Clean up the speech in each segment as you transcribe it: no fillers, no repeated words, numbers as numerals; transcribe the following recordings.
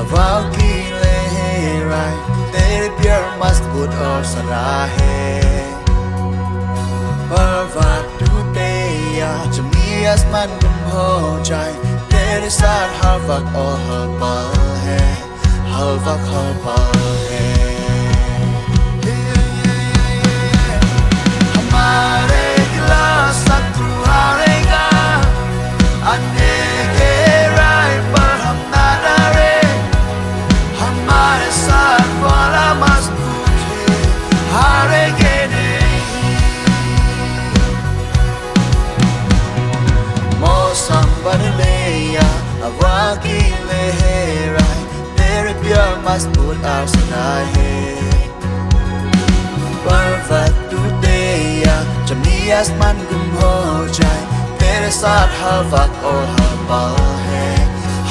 Avaki le rai tere pyar must put or sarahe Parvat tu teya chami asman kum ho jai tere sar harvak or halpal hai halvak halpal hai Hamare glass satru harega ane ke rai par hum na dare Hamare saath wala mazboot hai harenge nahi Mausam badle ya हवा की लहराए तेरे प्यार मजबूत आसना है पर्वत टूटे या जमी आसमान गुम हो जाए तेरे साथ हर वक्त और हर पल है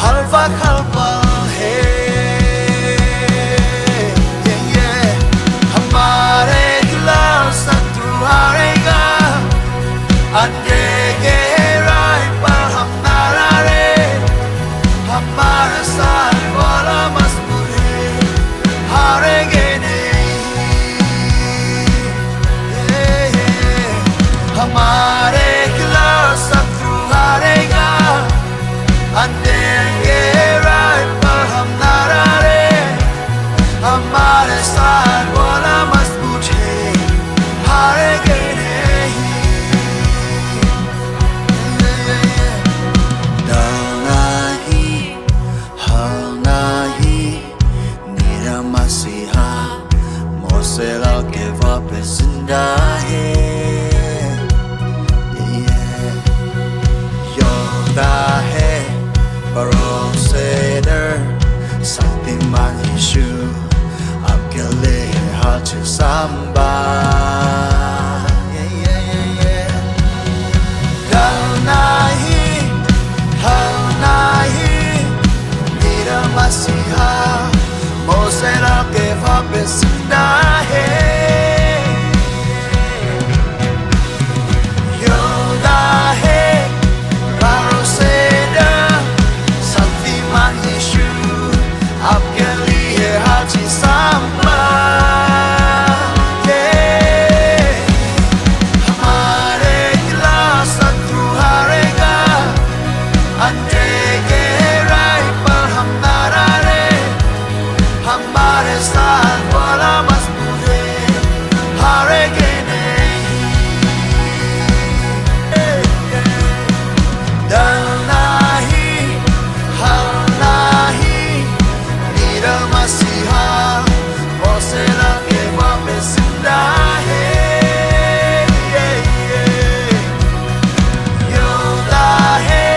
हर वक्त हर पल है हमारे खिलाफ शत्रु हारेगा अंधेरे गहराई पर हम ना डरे हमारे साथ वाला मजबूत है हारेंगे नहीं हमारे खिलाफ शत्रु हारेगा अंधेरे गहराई पर हम ना डरे हमारे साथ वाला मजबूत है हारेंगे से लाके वापस जिंदा है योदा है भरोसे दर शक्तिमान यीशु आपके लिए हाथ सांबा कल नहीं मेरा मसीहा मुझसे लाके वापस जिंदा है योदा है भरोसे दर शक्तिमान यीशु आपके लिए हाथी सांबा हमारे खिलाफ शत्रु हारेगा अंधेरे गहराई पर हम ना डरे हमारे साथ वाला मजबूत है हारेंगे नहीं डर नहीं हार नहीं मेरा मसीहा मुझसे लाके वापस जिंदा है योदा है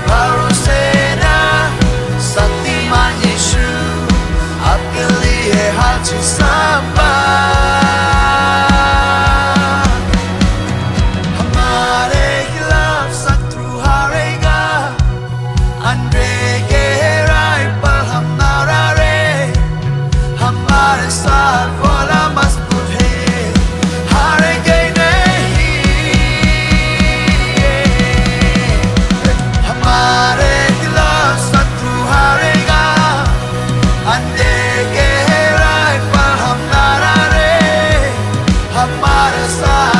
भरोसे दर शक्तिमान यीशु आपके लिए हाथी सांबा हमारे खिलाफ शत्रु हारेगा अंधेरे गहराई पर हम ना डरे हमारे साथ वाला मजबूत है हारेंगे नहीं हमारे खिलाफ शत्रु हारेगा अंधेरे गहराई पर हम ना डरे हमारे साथ